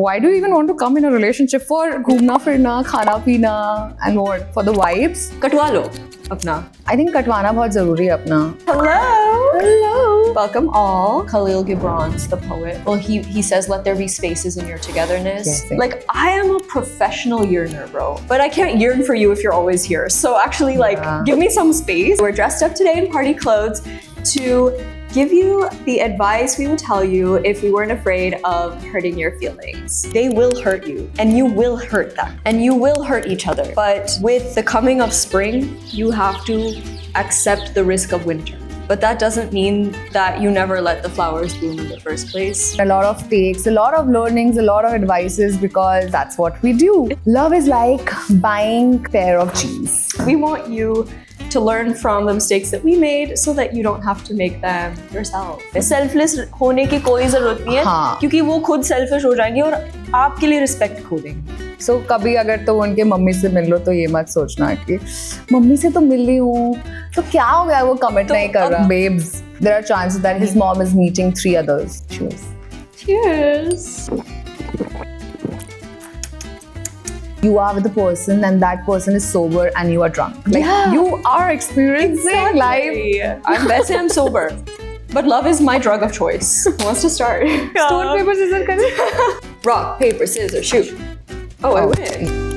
Why do you even want to come in a relationship? For घूमना फिरना, खाना पीना, and what? For the vibes? कटवा लो अपना. I think कटवाना बहुत जरूरी है अपना. Hello. Welcome all. Khalil Gibran's the poet. Well, he says, let there be spaces in your togetherness. Yes, like, I am a professional yearner, bro. But I can't yearn for you if you're always here. So actually, like, give me some space. We're dressed up today in party clothes to give you the advice we would tell you if we weren't afraid of hurting your feelings. They will hurt you, and you will hurt them, and you will hurt each other. But with the coming of spring, you have to accept the risk of winter. But that doesn't mean that you never let the flowers bloom in the first place. A lot of takes, a lot of learnings, a lot of advices, because that's what we do. Love is like buying a pair of jeans. We want you to learn from the mistakes that we made so that you don't have to make them yourself. Selfless होने की कोई ज़रूरत नहीं है, क्योंकि वो खुद selfish हो जाएंगे और आपके लिए respect खो देंगे. So कभी अगर तो उनके मम्मी से मिल लो तो ये मत सोचना कि मम्मी से तो मिल रही हूँ तो क्या हो गया, वो commit नहीं कर रहा. Babes, there are chances that his mom is meeting 3 others. Cheers. Cheers. You are with the person and that person is sober and you are drunk. Like, you are experiencing life. I'm sober. But love is my drug of choice. Who wants to start? Stone, paper, scissors, kare. Rock, paper, scissors, shoot. Oh, I win.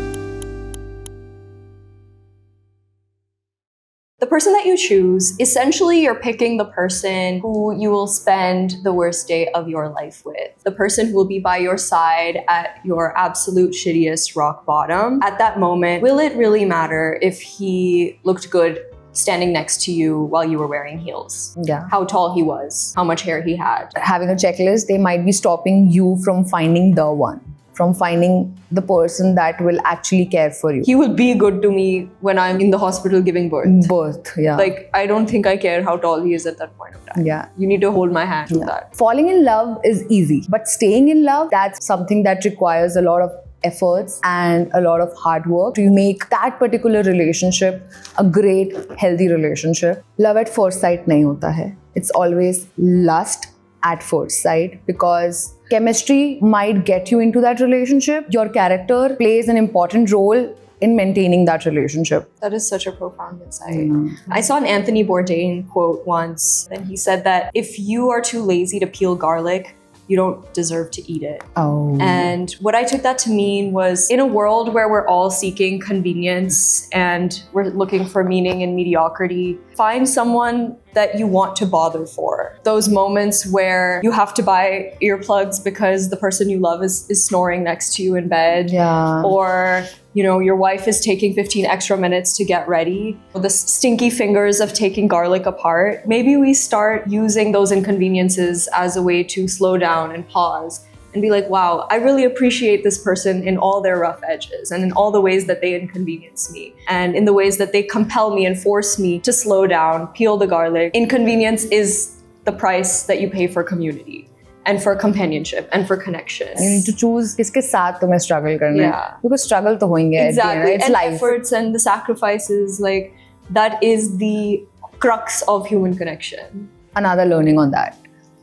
The person that you choose, essentially you're picking the person who you will spend the worst day of your life with. The person who will be by your side at your absolute shittiest rock bottom. At that moment, will it really matter if he looked good standing next to you while you were wearing heels? Yeah. How tall he was, how much hair he had. Having a checklist, they might be stopping you from finding the one. From finding the person that will actually care for you. He will be good to me when I'm in the hospital giving birth. Yeah. Like, I don't think I care how tall he is at that point of time. Yeah. You need to hold my hand through that. Falling in love is easy, but staying in love, that's something that requires a lot of efforts and a lot of hard work to make that particular relationship a great, healthy relationship. Love at first sight nahi hota hai. It's always lust at first sight, because chemistry might get you into that relationship. Your character plays an important role in maintaining that relationship. That is such a profound insight. I saw an Anthony Bourdain quote once, and he said that if you are too lazy to peel garlic, you don't deserve to eat it. Oh. And what I took that to mean was, in a world where we're all seeking convenience and we're looking for meaning in mediocrity, find someone that you want to bother for. Those moments where you have to buy earplugs because the person you love is snoring next to you in bed. Yeah. Or, you know, your wife is taking 15 extra minutes to get ready. The stinky fingers of taking garlic apart. Maybe we start using those inconveniences as a way to slow down and pause and be like, wow, I really appreciate this person in all their rough edges and in all the ways that they inconvenience me and in the ways that they compel me and force me to slow down, peel the garlic. Inconvenience is the price that you pay for community and for companionship and for connection. You need to choose किसके साथ तुम्हें struggle करना है. Because struggle तो होंगे. Exactly. It's and life. Efforts and the sacrifices, like, that is the crux of human connection. Another learning on that.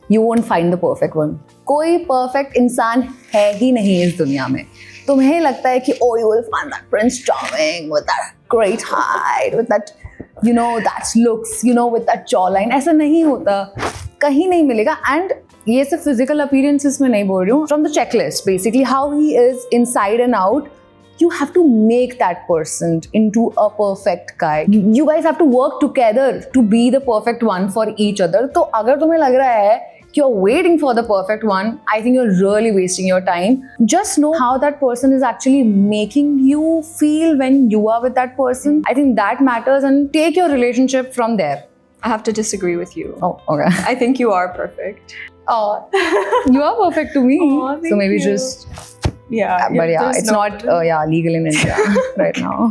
You won't find the perfect one. कोई perfect इंसान है ही नहीं इस दुनिया में. तुम्हें लगता है कि oh, you will find that Prince Charming with that great height, with that, you know, that looks, you know, with that jawline. ऐसा नहीं होता. कहीं नहीं मिलेगा. And ये सिर्फ physical appearances में नहीं बोल रही हूँ. From the checklist, basically how he is inside and out, you have to make that person into a perfect guy. You guys have to work together to be the perfect one for each other. तो अगर तुम्हें लग रहा है you're waiting for the perfect one, I think you're really wasting your time. Just know how that person is actually making you feel when you are with that person. I think that matters, and take your relationship from there. I have to disagree with you. Oh, okay. I think you are perfect. Oh, you are perfect to me. Oh, so maybe you. Just... Yeah, but yeah, it's not legal in India right now.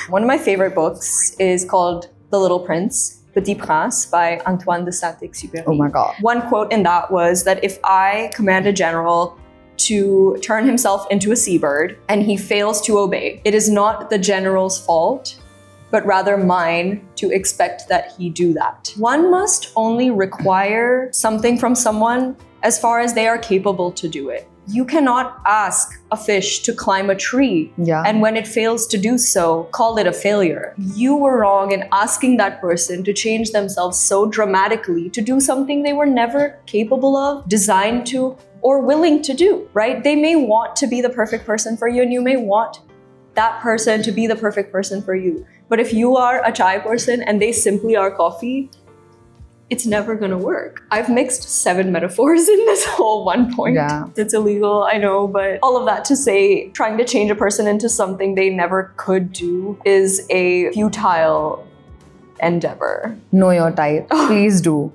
One of my favorite books is called The Little Prince, Petit Prince by Antoine de Saint-Exupéry. Oh my God. One quote in that was that if I command a general to turn himself into a seabird and he fails to obey, it is not the general's fault, but rather mine to expect that he do that. One must only require something from someone as far as they are capable to do it. You cannot ask a fish to climb a tree. Yeah. And when it fails to do so, call it a failure. You were wrong in asking that person to change themselves so dramatically to do something they were never capable of, designed to, or willing to do, right? They may want to be the perfect person for you, and you may want that person to be the perfect person for you. But if you are a chai person and they simply are coffee, it's never gonna work. I've mixed 7 metaphors in this whole one point. Yeah. It's illegal, I know, but all of that to say, trying to change a person into something they never could do is a futile endeavor. Know your type. Please do.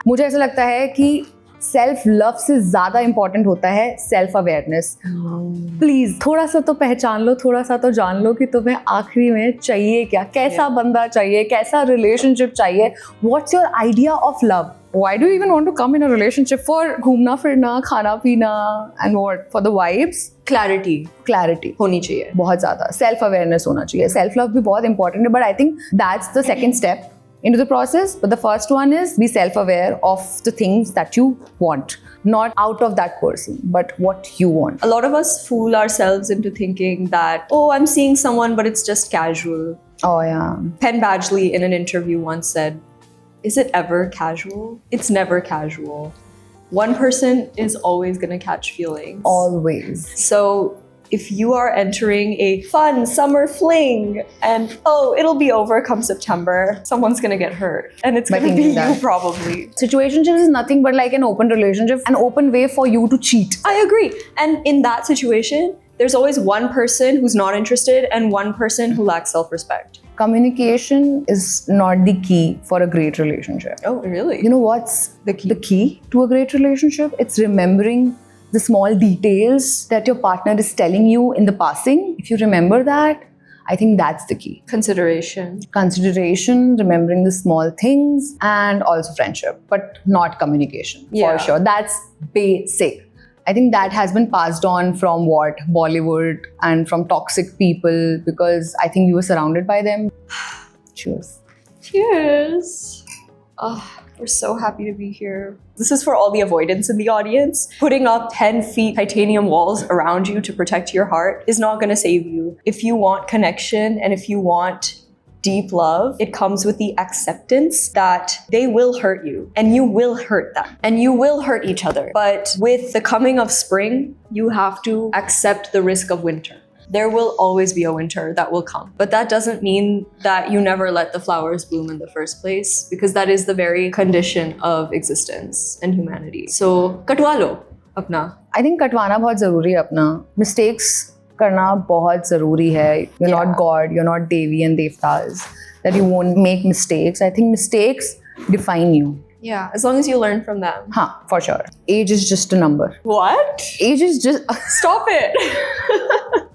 मुझे ऐसा लगता है कि self love से ज्यादा important होता है self awareness. Please थोड़ा सा तो पहचान लो, थोड़ा सा तो जान लो कि तुम्हें आखिरी में चाहिए क्या, कैसा बंदा चाहिए, कैसा रिलेशनशिप चाहिए. What's your idea of love? Why do you even want to come in a relationship? For घूमना फिरना, खाना पीना, and what? For the vibes? Clarity होनी चाहिए. बहुत ज़्यादा. Self awareness होना चाहिए. Self love भी बहुत important है, but I think that's the second step into the process. But the first one is be self-aware of the things that you want, not out of that person, but what you want. A lot of us fool ourselves into thinking that, oh, I'm seeing someone, but it's just casual. Oh yeah. Penn Badgley in an interview once said, is it ever casual? It's never casual. One person is always going to catch feelings. Always. So if you are entering a fun summer fling and, oh, it'll be over come September, someone's gonna get hurt. And it's gonna be you probably. Situationship is nothing but like an open relationship, an open way for you to cheat. I agree. And in that situation, there's always one person who's not interested and one person who lacks self-respect. Communication is not the key for a great relationship. Oh, really? You know what's the key to a great relationship? It's remembering the small details that your partner is telling you in the passing. If you remember that, I think that's the key. Consideration, remembering the small things, and also friendship, but not communication. Yeah. For sure. That's basic. I think that has been passed on from Bollywood and from toxic people, because I think we were surrounded by them. Cheers. Cheers. We're so happy to be here. This is for all the avoidance in the audience. Putting up 10 feet titanium walls around you to protect your heart is not going to save you. If you want connection and if you want deep love, it comes with the acceptance that they will hurt you and you will hurt them and you will hurt each other. But with the coming of spring, you have to accept the risk of winter. There will always be a winter that will come. But that doesn't mean that you never let the flowers bloom in the first place, because that is the very condition of existence and humanity. So, katwa lo apna. I think कटवाना बहुत ज़रूरी है अपना. Mistakes करना बहुत ज़रूरी है. You're not God, you're not Devi and Devtas, that you won't make mistakes. I think mistakes define you. Yeah, as long as you learn from them. Huh, for sure. Age is just a number. What? Age is just... Stop it!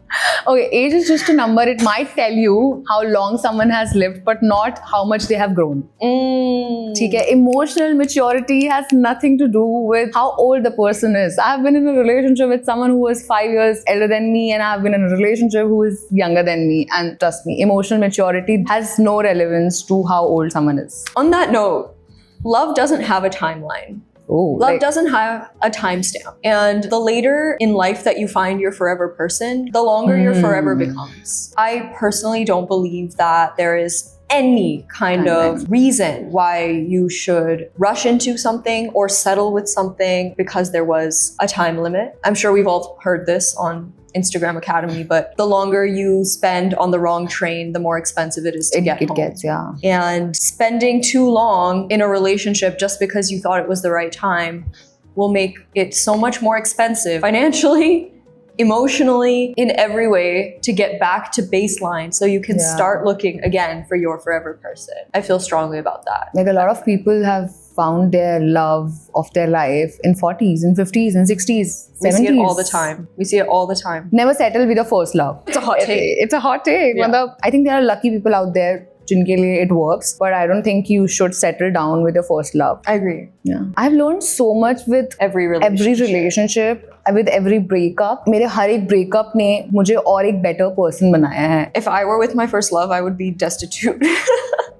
Okay, age is just a number. It might tell you how long someone has lived, but not how much they have grown. ठीक है? Emotional maturity has nothing to do with how old the person is. I've been in a relationship with someone who was 5 years elder than me, and I've been in a relationship who is younger than me. And trust me, emotional maturity has no relevance to how old someone is. On that note, love doesn't have a timeline. Love doesn't have a timestamp. And the later in life that you find your forever person, the longer your forever becomes. I personally don't believe that there is any kind of reason why you should rush into something or settle with something because there was a time limit. I'm sure we've all heard this on Instagram Academy, but the longer you spend on the wrong train, the more expensive it is to get home. It gets, yeah. And spending too long in a relationship just because you thought it was the right time will make it so much more expensive financially, emotionally, in every way to get back to baseline so you can start looking again for your forever person. I feel strongly about that. Like a lot of people have found their love of their life in 40s, in 50s, in 60s, 70s. We see it all the time. We see it all the time. Never settle with your first love. It's a hot take. It's a hot take. Yeah. I think there are lucky people out there जिनके लिए it works, but I don't think you should settle down with your first love. I agree. Yeah. I've learned so much with every relationship. With every breakup. मेरे हर एक breakup ने मुझे और एक better person बनाया है. If I were with my first love, I would be destitute.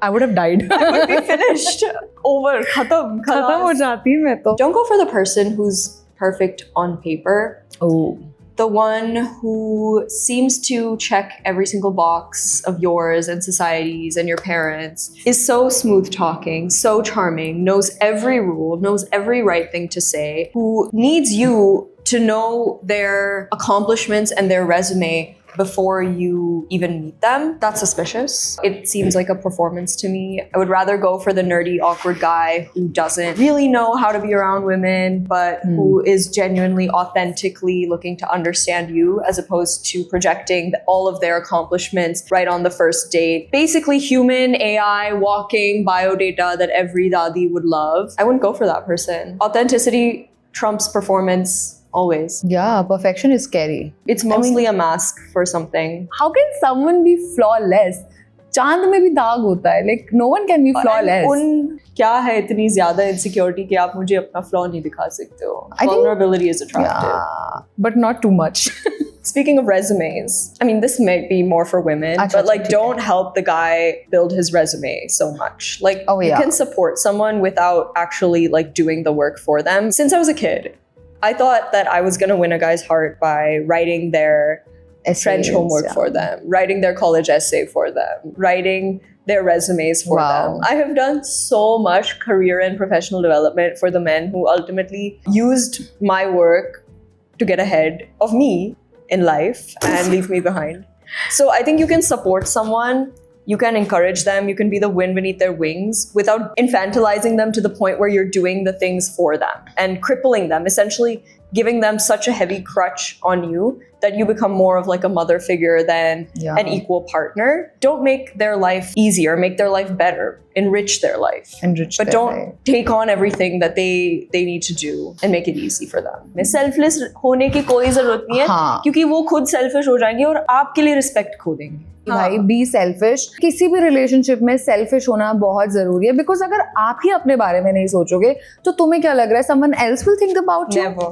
I would have died. I would be finished. Over. खत्म हो जाती मैं तो. Don't go for the person who's perfect on paper. Oh. The one who seems to check every single box of yours and society's and your parents, is so smooth talking, so charming, knows every rule, knows every right thing to say, who needs you to know their accomplishments and their resume before you even meet them. That's suspicious. It seems like a performance to me. I would rather go for the nerdy, awkward guy who doesn't really know how to be around women, but who is genuinely, authentically looking to understand you, as opposed to projecting all of their accomplishments right on the first date. Basically, human AI walking biodata that every dadi would love. I wouldn't go for that person. Authenticity trumps performance. Always. Yeah, perfection is scary. It's mostly a mask for something. How can someone be flawless? चांद में भी दाग होता है. Like no one can be flawless. उन क्या है इतनी ज़्यादा insecurity कि आप मुझे अपना flaw नहीं दिखा सकते हो. Vulnerability is attractive. Yeah, but not too much. Speaking of resumes, I mean, this may be more for women, but like, don't help the guy build his resume so much. Like, you can support someone without actually like doing the work for them. Since I was a kid, I thought that I was going to win a guy's heart by writing their French homework for them, writing their college essay for them, writing their resumes for them. I have done so much career and professional development for the men who ultimately used my work to get ahead of me in life and leave me behind. So I think you can support someone, you can encourage them, you can be the wind beneath their wings without infantilizing them to the point where you're doing the things for them and crippling them, essentially giving them such a heavy crutch on you that you become more of like a mother figure than an equal partner. Don't make their life easier, make their life better, enrich their life. But don't take on everything that they need to do and make it easy for them. Selfless होने की कोई ज़रूरत नहीं है क्योंकि वो खुद selfish हो जाएंगे और आपके लिए respect खो देंगे. भाई be selfish. किसी भी relationship में selfish होना बहुत जरूरी है because अगर आप ही अपने बारे में नहीं सोचोगे तो तुम्हें क्या लग रहा है someone else will think about you? Never.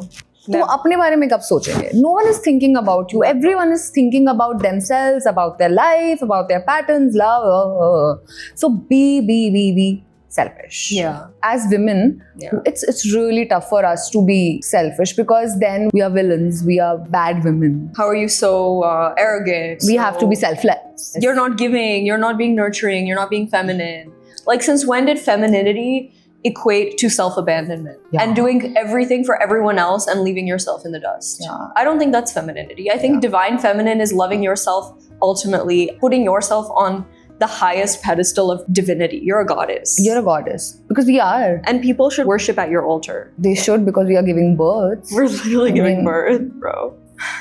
तो अपने बारे में कब सोचेंगे? No one is thinking about you. Everyone is thinking about themselves, about their life, about their patterns, love. So be selfish. Yeah. As women, it's really tough for us to be selfish because then we are villains. We are bad women. How are you so arrogant? We have to be selfless. You're not giving. You're not being nurturing. You're not being feminine. Like, since when did femininity equate to self-abandonment and doing everything for everyone else and leaving yourself in the dust? I don't think that's femininity. I think divine feminine is loving yourself, ultimately putting yourself on the highest pedestal of divinity. You're a goddess. You're a goddess. Because we are. And people should worship at your altar. They should, because we are giving birth. We're literally giving birth, bro.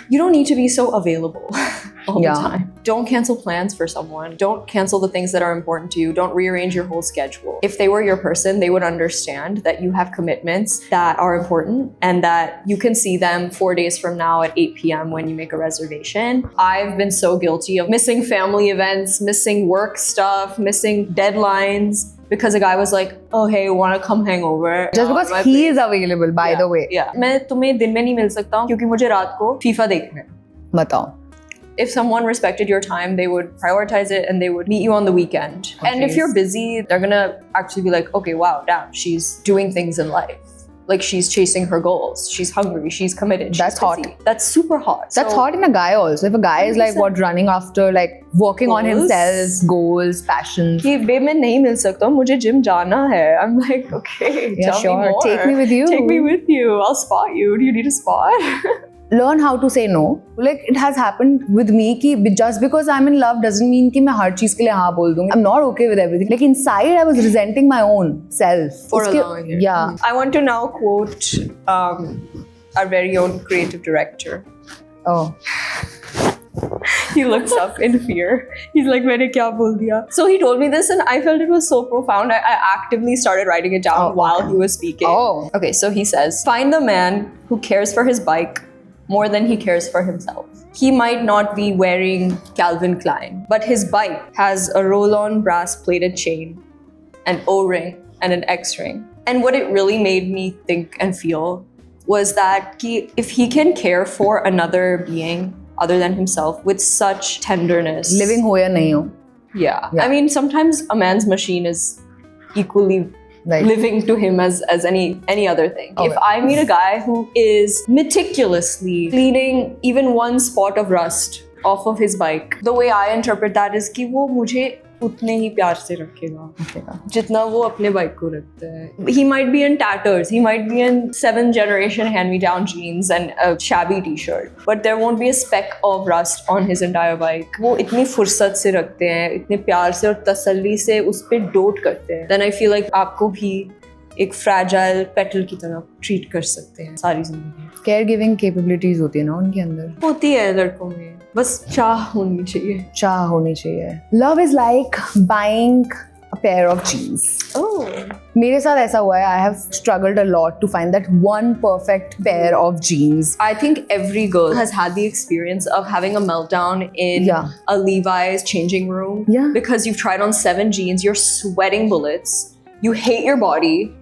You don't need to be so available all the time. Don't cancel plans for someone. Don't cancel the things that are important to you. Don't rearrange your whole schedule. If they were your person, they would understand that you have commitments that are important and that you can see them 4 days from now at 8 p.m. when you make a reservation. I've been so guilty of missing family events, missing work stuff, missing deadlines, because a guy was like, oh, hey, wanna come hang over? Just because he is available, by the way. Yeah. मैं तुम्हें दिन में नहीं मिल सकता हूँ क्योंकि मुझे रात को FIFA देखना है. बताओ. If someone respected your time, they would prioritize it and they would meet you on the weekend. Okay. And if you're busy, they're gonna actually be like, okay, wow, damn, she's doing things in life. Like, she's chasing her goals. She's hungry. She's committed. That's hot. That's super hot. That's hot in a guy also. If a guy is like running after, like working on himself, goals, passions. कि babe मैं नहीं मिल सकता हूँ, मुझे gym जाना है. I'm like, okay, tell me more. Take me with you. Take me with you. I'll spot you. Do you need a spot? Learn how to say no. Like, it has happened with me कि just because I'm in love doesn't mean कि मैं हर चीज के लिए हाँ बोल दूँगी. I'm not okay with everything. Like, inside I was resenting my own self. For a long year. Yeah. I want to now quote our very own creative director. Oh. He looks up in fear. He's like, मैंने क्या बोल दिया? So he told me this and I felt it was so profound. I actively started writing it down while he was speaking. Oh. Okay, so he says, find the man who cares for his bike more than he cares for himself. He might not be wearing Calvin Klein, but his bike has a roll-on brass-plated chain, an O-ring, and an X-ring. And what it really made me think and feel was that if he can care for another being other than himself with such tenderness. Living ho ya nahi ho. Yeah. I mean, sometimes a man's machine is equally Like living to him as any other thing. Okay. If I meet a guy who is meticulously cleaning even one spot of rust off of his bike, the way I interpret that is कि वो मुझे उतने ही प्यार से रखेगा जितना वो अपने बाइक को रखता है. He might be in tatters, he might be in 7th generation hand-me-down jeans and a shabby t-shirt, but there won't be a speck of rust on his entire bike. वो इतनी फुर्सत से रखते हैं, इतने प्यार से और तसल्ली से उस पे डोट करते हैं. Then I feel like आपको भी एक fragile petal की तरह treat कर सकते हैं सारी जिंदगी. केयर गिविंग कैपेबिलिटीज होती है ना उनके अंदर. होती है लड़कों में, बस चाह होनी चाहिए. चाह होनी चाहिए. Love is like buying a pair of jeans. Oh. मेरे साथ ऐसा हुआ है. I have struggled a lot to find that one perfect pair of jeans. I think every girl has had the experience of having a meltdown in a Levi's changing room. Yeah. Because you've tried on 7 jeans, you're sweating bullets, you hate your body.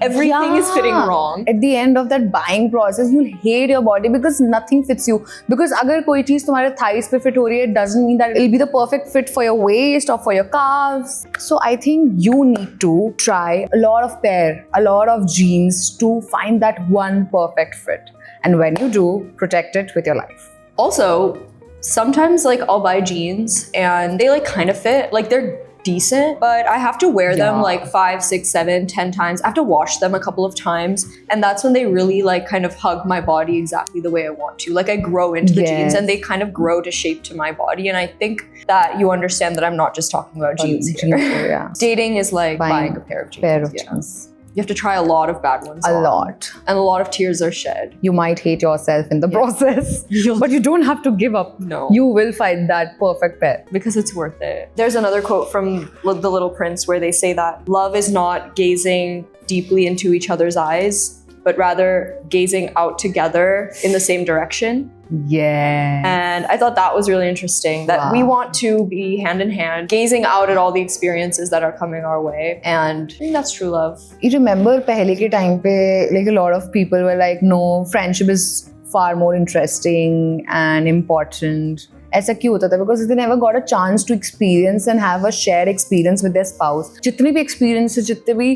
Everything is fitting wrong. At the end of that buying process, you'll hate your body because nothing fits you. Because अगर कोई चीज़ तुम्हारे thighs पे fit हो रही है, it doesn't mean that it'll be the perfect fit for your waist or for your calves. So I think you need to try a lot of jeans to find that one perfect fit. And when you do, protect it with your life. Also, sometimes like I'll buy jeans and they like kind of fit, like they're decent, but I have to wear them like 5, 6, 7, 10 times. I have to wash them a couple of times, and that's when they really like kind of hug my body exactly the way I want to. Like I grow into the jeans and they kind of grow to shape to my body, and I think that you understand that I'm not just talking about jeans here. Dating is like buying a pair of jeans. You have to try a lot of bad ones on. Lot. And a lot of tears are shed. You might hate yourself in the process, but you don't have to give up. No. You will find that perfect pair. Because it's worth it. There's another quote from The Little Prince where they say that love is not gazing deeply into each other's eyes, but rather gazing out together in the same direction. Yeah. And I thought that was really interesting, that we want to be hand in hand, gazing out at all the experiences that are coming our way. And I think that's true love. You remember पहले के time पे like a lot of people were like, no, friendship is far more interesting and important. ऐसा क्यों होता था? Because they never got a chance to experience and have a shared experience with their spouse. जितने भी experiences, जितने भी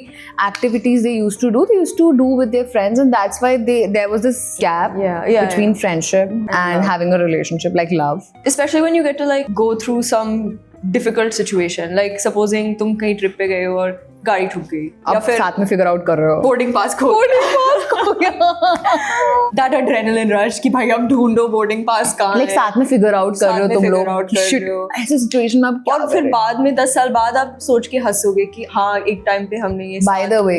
activities they used to do with their friends, and that's why there was this gap between friendship and having a relationship like love. Especially when you get to like go through some difficult situation, like supposing तुम कहीं trip पे गए हो और गाड़ी ठुक गई, या फिर साथ में फिगर आउट कर रहे हो, बोर्डिंग पास खो गया. That adrenaline rush कि भाई अब ढूंढो बोर्डिंग पास कहाँ है. Like साथ में फिगर आउट कर रहे हो तुम लोग. ऐसे सिचुएशन में आप क्या और फिर बाद में 10 साल बाद आप सोच के हंसोगे कि हाँ एक टाइम पे हमने ये. By the way,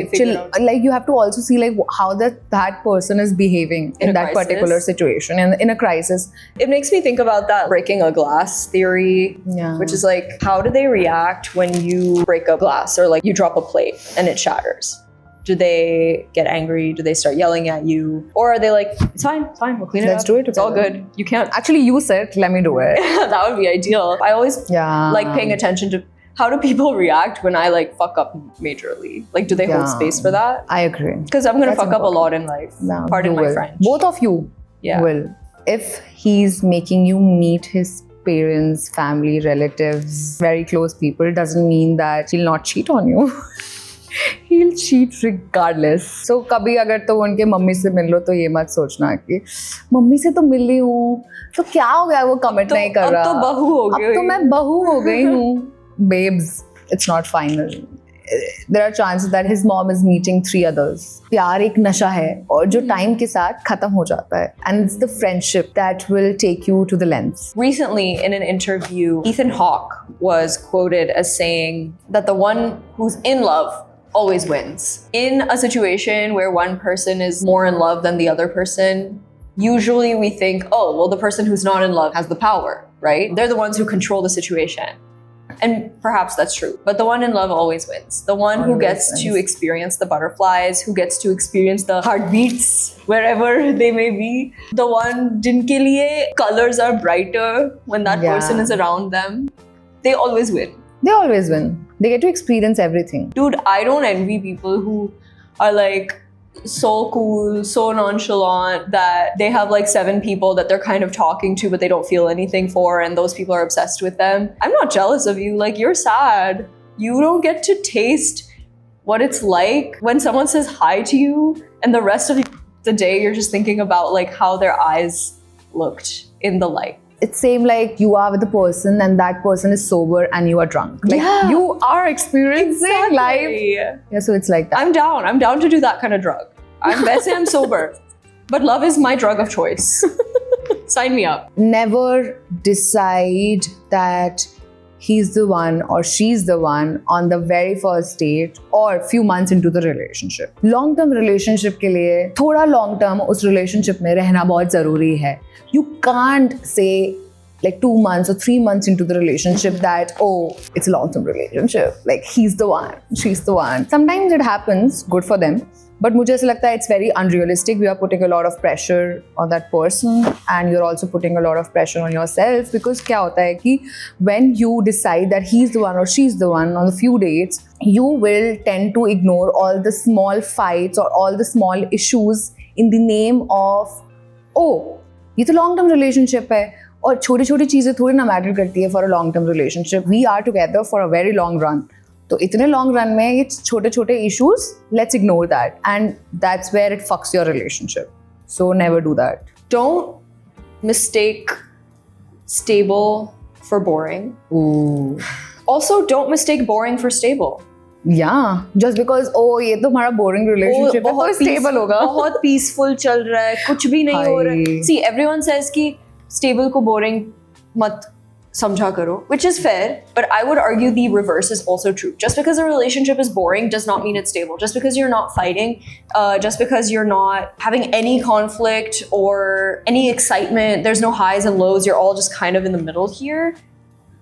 like you have to also see like how that person is behaving in that particular situation and in a crisis. It makes me think about that breaking a glass theory, which is like how do they react when you break a glass or like you drop a plate and it shatters? Do they get angry? Do they start yelling at you? Or are they like, it's fine, we'll clean it up. Let's do it. It's all good. You can't. Actually, you said, let me do it. That would be ideal. I always like paying attention to how do people react when I like fuck up majorly? Like, do they hold space for that? I agree. Because I'm going to fuck up a lot in life. Pardon my French. Both of you will. If he's making you meet his parents, family, relatives, very close people, doesn't mean that he'll not cheat on you. He'll cheat regardless. So कभी अगर तो उनके mummy से मिल लो तो ये मत सोचना कि मम्मी से तो मिल रही हूँ तो क्या हो गया, वो कमिट नहीं कर रहा, अब तो बहू हो गई, अब तो मैं बहू हो गई हूँ. Babes, it's not final. There are chances that his mom is meeting 3 others. प्यार एक नशा है और जो टाइम के साथ खत्म हो जाता है. And it's the friendship that will take you to the lens. Recently, in an interview, Ethan Hawke was quoted as saying that the one who's in love always wins. In a situation where one person is more in love than the other person, usually we think, oh, well, the person who's not in love has the power, right? They're the ones who control the situation. And perhaps that's true. But the one in love always wins. The one who gets to experience the butterflies, who gets to experience the heartbeats wherever they may be. The one jinke liye colors are brighter when that person is around them. They always win. They always win. They get to experience everything. Dude, I don't envy people who are like so cool, so nonchalant that they have like 7 people that they're kind of talking to but they don't feel anything for, and those people are obsessed with them. I'm not jealous of you. Like, you're sad. You don't get to taste what it's like when someone says hi to you and the rest of the day you're just thinking about like how their eyes looked in the light. It's same like you are with a person and that person is sober and you are drunk. Like you are experiencing life. Yeah, so it's like that. I'm down to do that kind of drug. I'm sober. But love is my drug of choice. Sign me up. Never decide that he's the one or she's the one on the very first date or few months into the relationship. Long term relationship के लिए थोड़ा long term उस relationship में रहना बहुत ज़रूरी है. You can't say like 2 months or 3 months into the relationship that, oh, it's a long term relationship. Like he's the one, she's the one. Sometimes it happens, good for them. But मुझे ऐसा लगता है it's very unrealistic. We are putting a lot of pressure on that person and you're also putting a lot of pressure on yourself because क्या होता है कि when you decide that he's the one or she's the one on a few dates, you will tend to ignore all the small fights or all the small issues in the name of, oh, ये तो long term relationship है और छोटी छोटी चीज़ें थोड़ी ना matter करती है for a long term relationship. We are together for a very long run. तो इतने long run में ये छोटे छोटे issues, let's ignore that. And that's where it fucks your relationship. So never do that. Don't mistake stable for boring. Ooh. Also, don't mistake boring for stable. Yeah, just because ये तो हमारा boring relationship है तो stable होगा. बहुत peaceful चल रहा है, कुछ भी नहीं हो रहा है. See, everyone says कि stable को boring मत समझा करो, which is fair, but I would argue the reverse is also true. Just because a relationship is boring does not mean it's stable. Just because you're not fighting, just because you're not having any conflict or any excitement, there's no highs and lows, you're all just kind of in the middle here,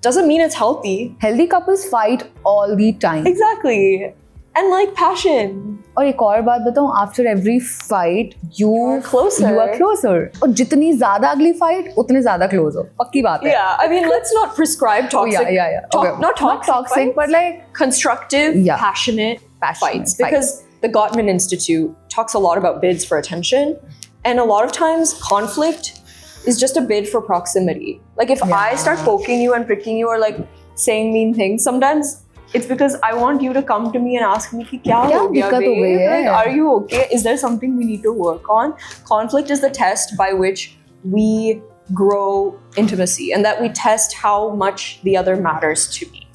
doesn't mean it's healthy. Healthy couples fight all the time. Exactly. And like passion. और एक और बात बताऊँ, after every fight you are closer. और जितनी ज़्यादा अगली fight उतने ज़्यादा close हो. पक्की बात है. Yeah, I mean, let's not prescribe toxic. Yeah. Okay. Not toxic, but like constructive, passionate fights. Because the Gottman Institute talks a lot about bids for attention, and a lot of times conflict is just a bid for proximity. Like if I start poking you and pricking you or like saying mean things, sometimes it's because I want you to come to me and ask me कि क्या हो गया babe? Like, are you okay? Is there something we need to work on? Conflict is the test by which we grow intimacy and that we test how much the other matters to me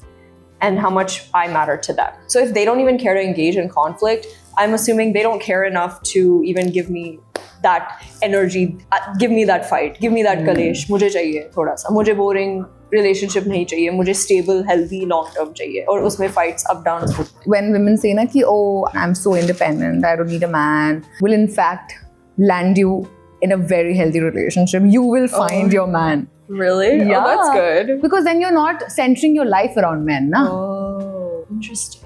and how much I matter to them. So if they don't even care to engage in conflict, I'm assuming they don't care enough to even give me that energy, give me that fight, give me that kalesh. मुझे चाहिए थोड़ा सा, मुझे boring relationship नहीं चाहिए, मुझे stable, healthy, long term चाहिए और उसमें fights up down. When women say ना कि oh I'm so independent, I don't need a man, will in fact land you in a very healthy relationship. You will find your man. Really? Yeah. Oh, that's good. Because then you're not centering your life around men, na? Oh, interesting.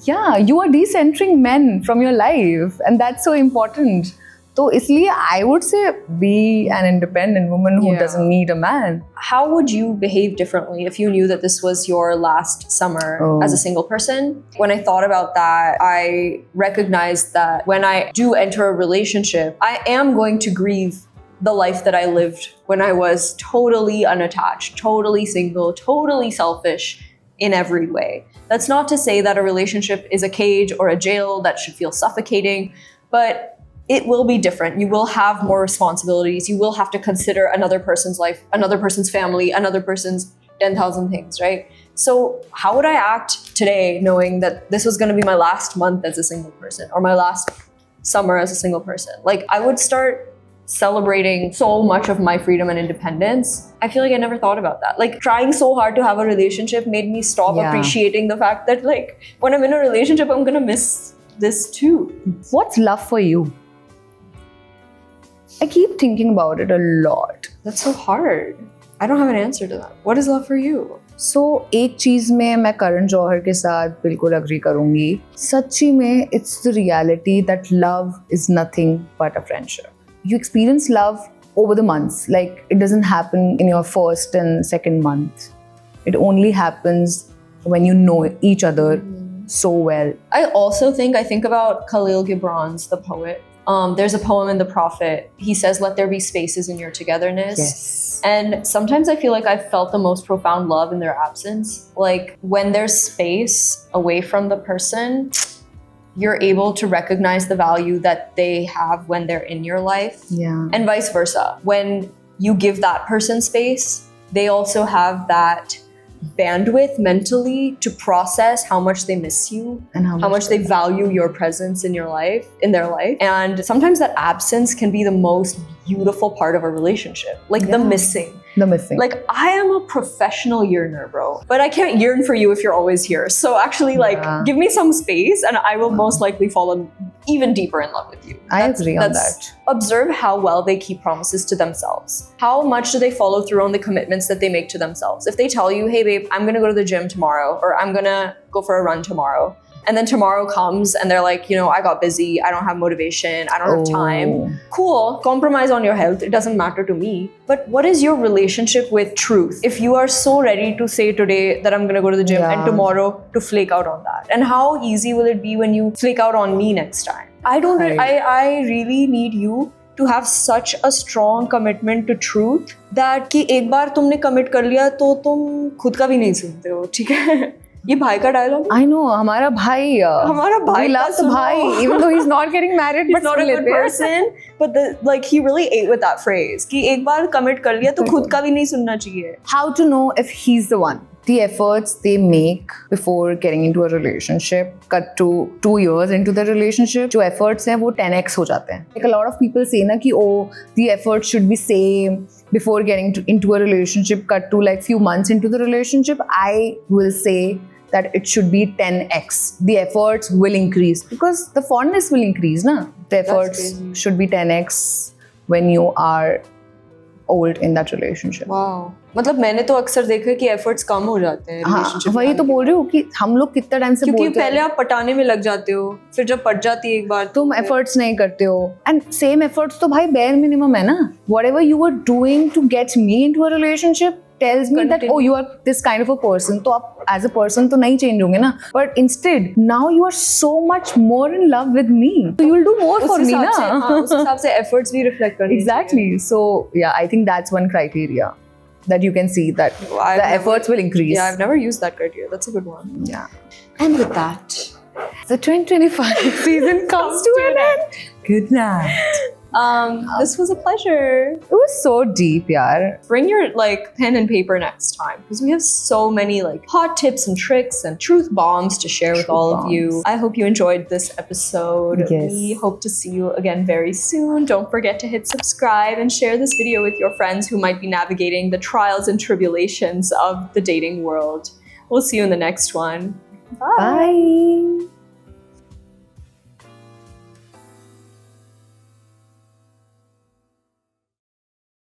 Yeah, you are decentering men from your life and that's so important. So इसलिए I would say be an independent woman who doesn't need a man. How would you behave differently if you knew that this was your last summer as a single person? When I thought about that, I recognized that when I do enter a relationship, I am going to grieve the life that I lived when I was totally unattached, totally single, totally selfish in every way. That's not to say that a relationship is a cage or a jail that should feel suffocating, but it will be different. You will have more responsibilities. You will have to consider another person's life, another person's family, another person's 10,000 things, right? So how would I act today knowing that this was going to be my last month as a single person or my last summer as a single person? Like I would start celebrating so much of my freedom and independence. I feel like I never thought about that. Like trying so hard to have a relationship made me stop appreciating the fact that like when I'm in a relationship, I'm going to miss this too. What's love for you? I keep thinking about it a lot. That's so hard. I don't have an answer to that. What is love for you? So एक चीज में मैं करण जौहर के साथ बिल्कुल agree करूँगी. सच्ची में it's the reality that love is nothing but a friendship. You experience love over the months. Like it doesn't happen in your first and second month. It only happens when you know each other so well. I also think about Khalil Gibran's The Poet. There's a poem in The Prophet. He says, let there be spaces in your togetherness. Yes. And sometimes I feel like I've felt the most profound love in their absence. Like when there's space away from the person, you're able to recognize the value that they have when they're in your life. Yeah. And vice versa. When you give that person space, they also have that bandwidth mentally to process how much they miss you And how much they value your presence in their life. And sometimes that absence can be the most beautiful part of a relationship, like the missing. Like, I am a professional yearner, bro, but I can't yearn for you if you're always here. So actually, like, give me some space and I will most likely fall even deeper in love with you. I agree on that. Observe how well they keep promises to themselves. How much do they follow through on the commitments that they make to themselves? If they tell you, hey babe, I'm gonna go to the gym tomorrow, or I'm gonna go for a run tomorrow, and then tomorrow comes and they're like, I got busy, I don't have motivation, I don't have time. Cool, compromise on your health, it doesn't matter to me. But what is your relationship with truth? If you are so ready to say today that I'm gonna go to the gym and tomorrow to flake out on that. And how easy will it be when you flake out on me next time? I really need you to have such a strong commitment to truth that कि एक बार तुमने commit कर लिया तो तुम खुद का भी नहीं सुनते हो, ठीक है? ये भाई का डायलॉग I know, हमारा भाई we love the भाई, even though he's not getting married, but not a good person, but he really ate with that phrase कि एक बार commit कर लिया तो खुद का भी नहीं सुनना चाहिए. How to know if he's the one? The efforts they make before getting into a relationship, cut to 2 years into the relationship, जो efforts हैं वो 10x हो जाते हैं. Like a lot of people say ना कि the efforts should be same before getting into a relationship, cut to like few months into the relationship. I will say that it should be 10x. The efforts will increase because the fondness will increase, na? The efforts should be 10x when you are old in that relationship. Wow. मतलब मैंने तो अक्सर देखा है कि efforts कम हो जाते हैं रिलेशनशिप. वही तो बोल रही हूँ कि हम लोग कितना टाइम से बोलते हैं, क्योंकि पहले आप पटाने में लग जाते हो, फिर जब पट जाती है एक बार तुम एफर्ट्स नहीं करते हो. एंड सेम एफर्ट्स तो भाई बेयर मिनिमम है ना. Whatever you were doing to get me into a relationship tells me that you are this kind of a person. तो आप as a person तो नहीं change होंगे ना. But instead now you are so much more in love with me. So you will do more for me ना. उस हिसाब से efforts भी reflect करनी. Exactly. So yeah, I think that's one criteria that you can see that the efforts will increase. Yeah, I've never used that criteria. That's a good one. Yeah. And with that, the 2025 season comes to an end. Good night. This was a pleasure. It was so deep, yaar. Bring your pen and paper next time because we have so many hot tips and tricks and truth bombs to share with all of you. I hope you enjoyed this episode. Yes. We hope to see you again very soon. Don't forget to hit subscribe and share this video with your friends who might be navigating the trials and tribulations of the dating world. We'll see you in the next one. Bye. Bye.